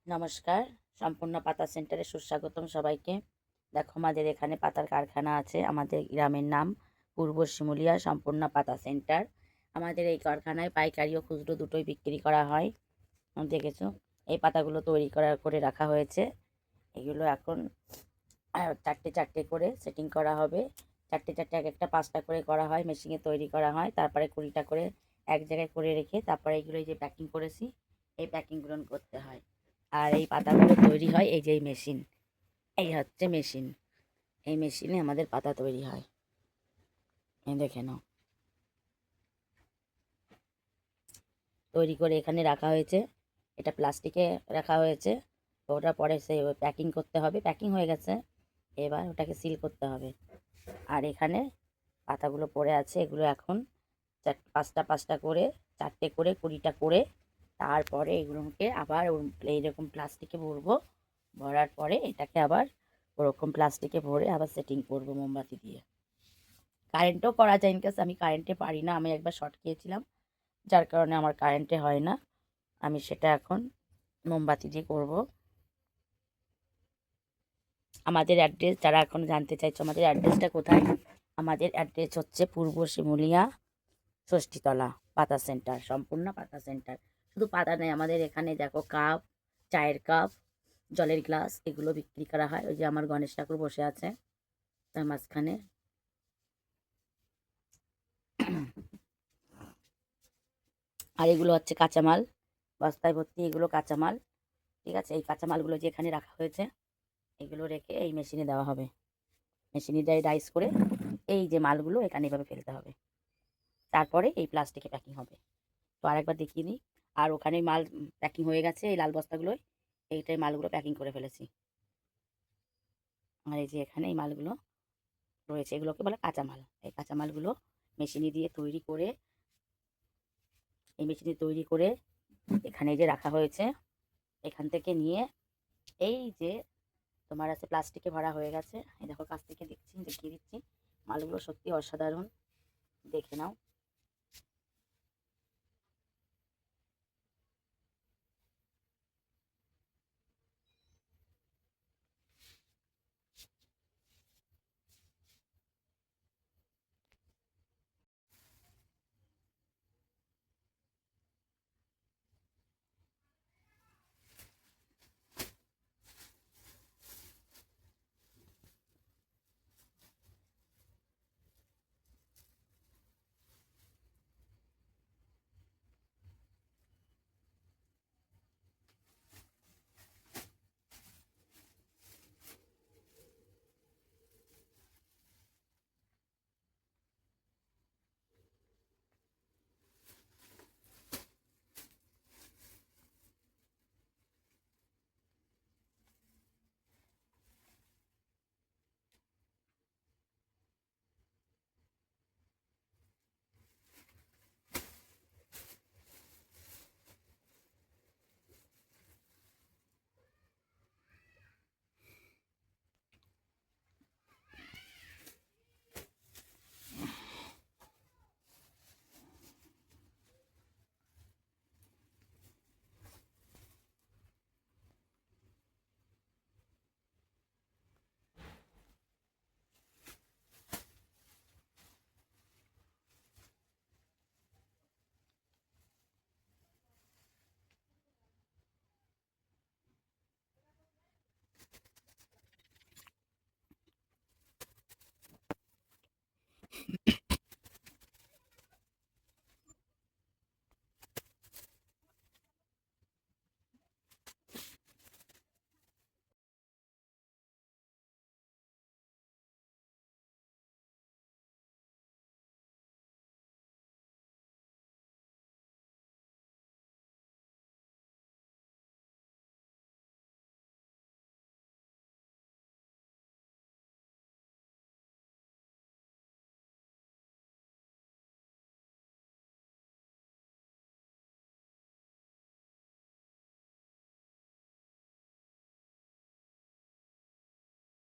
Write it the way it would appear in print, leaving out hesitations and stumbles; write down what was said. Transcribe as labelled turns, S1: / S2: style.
S1: নমস্কার, সম্পূর্ণ পাতা সেন্টারে সুস্বাগতম সবাইকে। দেখো আমাদের এখানে পাতার কারখানা আছে। আমাদের গ্রামের নাম পূর্ব শিমুলিয়া সম্পূর্ণ পাতা সেন্টার। আমাদের এই কারখানায় পাইকারি ও খুচরো দুটোই বিক্রি করা হয়। দেখেছো, এই পাতাগুলো তৈরি করে রাখা হয়েছে। এগুলো এখন চারটে চারটে করে সেটিং করা হবে। চারটে চারটে এক একটা 5টা করে করা হয়, মেশিনে তৈরি করা হয়। তারপরে 20টা করে এক জায়গায় করে রেখে তারপরে এগুলো এই যে প্যাকিং করেছি, এই প্যাকিংগুলো করতে হয়। আর এই পাতাগুলো তৈরি হয় এই যে মেশিন, এই হচ্ছে মেশিন। এই মেশিনে আমাদের পাতা তৈরি হয়। এই দেখে নাও, তৈরি করে এখানে রাখা হয়েছে। এটা প্লাস্টিকে রাখা হয়েছে। ওটা পরে সে প্যাকিং করতে হবে। প্যাকিং হয়ে গেছে, এবার ওটাকে সিল করতে হবে। আর এখানে পাতাগুলো পড়ে আছে, এগুলো এখন পাঁচটা পাঁচটা করে, চারটে করে, 20টা করে, তারপরে এগুলোকে আবার এইরকম প্লাস্টিকে ভরবো। ভরার পরে এটাকে আবার ওরকম প্লাস্টিকে ভরে আবার সেটিং করবো মোমবাতি দিয়ে। কারেন্টেও করা যায়, ইনকেস আমি কারেন্টে পারি না। আমি একবার শর্ট খেয়েছিলাম, যার কারণে আমার কারেন্টে হয় না। আমি সেটা এখন মোমবাতি দিয়ে করব। আমাদের অ্যাড্রেস, যারা এখন জানতে চাইছো আমাদের অ্যাড্রেসটা কোথায়, আমাদের অ্যাড্রেস হচ্ছে পূর্ব শিমুলিয়া ষষ্ঠীতলা পাতা সেন্টার, সম্পূর্ণ পাতা সেন্টার। শুধু পাতা নেই, আমাদের এখানে দেখো কাপ, চায়ের কাপ, জলের গ্লাস, এগুলো বিক্রি করা হয়। ওই যে আমার গণেশ ঠাকুর বসে আছে তার মাঝখানে। আর এগুলো হচ্ছে কাঁচামাল, বস্তায় ভর্তি এগুলো কাঁচামাল। ঠিক আছে, এই কাঁচামালগুলো যে এখানে রাখা হয়েছে, এগুলো রেখে এই মেশিনে দেওয়া হবে। মেশিনে দিয়ে ডাইস করে এই যে মালগুলো এখানে এভাবে ফেলতে হবে। তারপরে এই প্লাস্টিকে প্যাকিং হবে। তো আরেকবার দেখিয়ে দিই। আর ওখানে মাল প্যাকিং হয়ে গেছে, এই লাল বস্তাগুলোয় এইটাই মালগুলো প্যাকিং করে ফেলেছি। আর এই যে এখানে এই মালগুলো রয়েছে, এগুলোকে বলে কাঁচামাল। এই কাঁচামালগুলো মেশিনে দিয়ে তৈরি করে, এই মেশিনে তৈরি করে এখানে যে রাখা হয়েছে, এখান থেকে নিয়ে এই যে তোমার আছে প্লাস্টিকে ভরা হয়ে গেছে। এই দেখো, কাছ থেকে দেখিয়ে দিচ্ছি। মালগুলো সত্যি অসাধারণ, দেখে নাও।